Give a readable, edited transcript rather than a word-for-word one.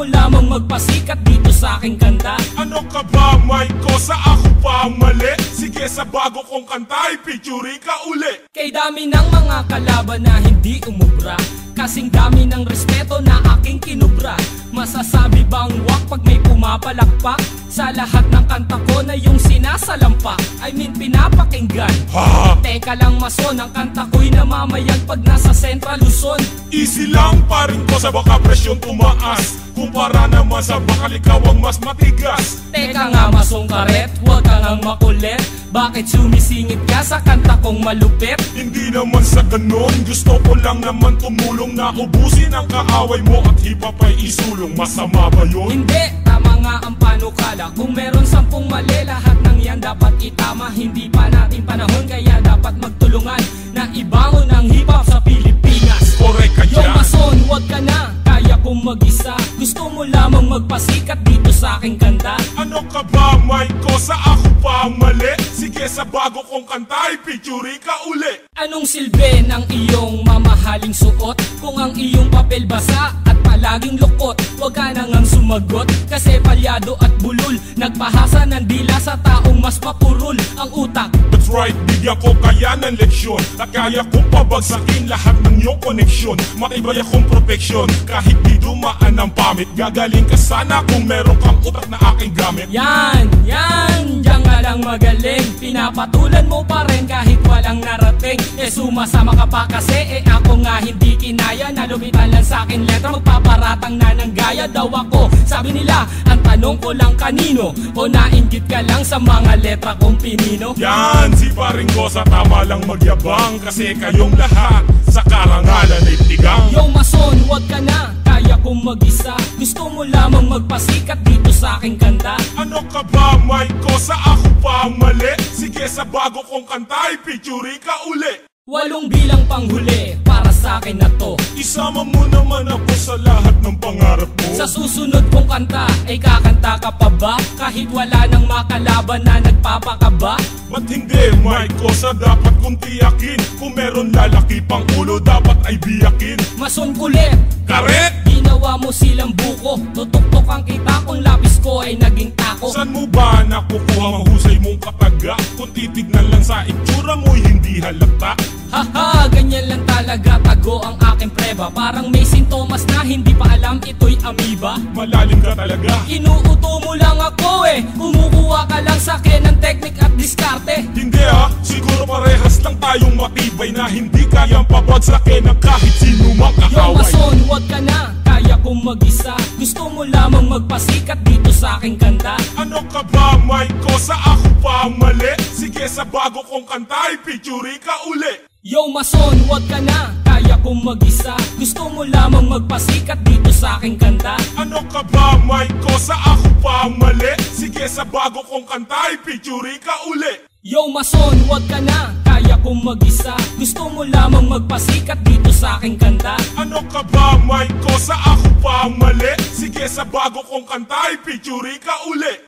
mo lamang magpasikat dito sa aking kanta. Ano ka ba, Mike ko? Sa ako pa ang mali? Sige, sa bago kong kanta, i-featuring ka uli. Kay dami ng mga kalaban na hindi umubra, kasing dami ng respeto na aking kinubra. Masasabi bang wak pag may pumapalakpak? Sa lahat ng kanta ko na yung sinasalampak, I mean pinapakinggan. Ha? Teka lang mason, ang kanta ko'y namamayag pag nasa Central Luzon. Easy lang pa rin ko sa baka presyon tumaas, kumpara naman sa bakal ikaw ang mas matigas. Teka nga masong karet, huwag ka ngang makulit. Bakit sumisingit ka sa kanta kong malupit? Hindi naman sa ganon, gusto ko lang naman tumulong na ubusin ang kaaway mo at hip-hop ay isulong. Masama ba yun? Hindi, tama nga ang panukala. Kung meron 10 mali, lahat ng yan dapat itama. Hindi pa natin panahon, kaya dapat magtulungan na ibangon ang hip-hop sa Pilipinas. Correct ka Yo dyan. mason, huwag ka na, kaya kong mag-isa. Gusto mo lamang magpasikat dito sa aking kanta. Ano ka ba, Mike ko? Sa ako pa ang mali? Sige, sa bago kong kanta, i-featuring ka uli. Anong silbi ng iyong mamahaling suot? Kung ang iyong papel basa at palaging lukot, huwag ka na ngang sumagot, kasi palyado at bulol. Nagpahasa ng dila sa taong mas mapurol ang utak. That's right, bigyan ko kaya ng leksyon at kaya kong pabagsakin lahat ng iyong koneksyon. Matibay akong proteksyon kahit di dumaan ang pamit. Gagaling ka sana kung meron kang utak na aking gamit. Yan, diyan ka lang magaling. Pinapatulan mo pa rin kahit walang narating. Sumasama ka pa kasi ako nga hindi kinaya. Nalumitan lang sa akin letra, magpaparatang na ng gaya daw ako. Sabi nila, ang tanong ko lang kanino, o nainggit ka lang sa mga letra kong pinino? Yan, si paring ko sa tama lang magyabang, kasi kayong lahat sa karangalan ay tigang. Yo mason, huwag ka na, kaya kong mag-isa. Gusto mo lamang magpasikat dito sa aking kanta. Ano ka ba, Mike ko? Sa ako pa ang mali? Sige, sa bago kong kanta, i-featuring ka uli. 8 bilang panghuli para sa akin na to. Isama mo naman ako sa lahat ng pangarap mo. Sa susunod kong kanta, ay kakanta ka pa ba? Kahit wala nang makalaban na nagpapakaba? Ba't hindi, Mike ko? Sa dapat kong tiyakin, kung meron lalaki pang ulo, dapat ay biyakin. Mason kulit, Karet! ginawa mo silang buko. Tutuktok ang kita kung lapis ko ay naging tako. Saan mo ba nakukuha mahusay mong kataga? Kung titignan lang sa itsura mo'y hindi halata. Haha, ganyan lang talaga, tago ang aking preba. Parang may sintomas na hindi pa alam ito'y amoeba. Malalim ka talaga. Inuuto mo lang ako kumukuha ka lang sa akin ng teknik at diskarte. Hindi siguro parehas lang tayong matibay na hindi kayang pabagsakin ng kahit sino mang Yo kakaway. mason, huwag ka na, kaya kong mag-isa. Gusto mo lamang magpasikat dito sa aking kanta. Ano ka ba, Mike ko? Sa ako pa ang mali? Sige, sa bago kong kanta, i-featuring ka uli. Yo mason, huwag ka na, kaya kong mag-isa. Gusto mo lamang magpasikat dito sa aking kanta. Ano ka ba, Mike ko? Sa ako pa ang mali? Sige, sa bago kong kanta, i-featuring ka uli. Yo mason, huwag ka na, kaya kong mag-isa. Gusto mo lamang magpasikat dito sa aking kanta. Ano ka ba, Mike ko? Sa ako pa ang mali? Sige, sa bago kong kanta, i-featuring ka uli.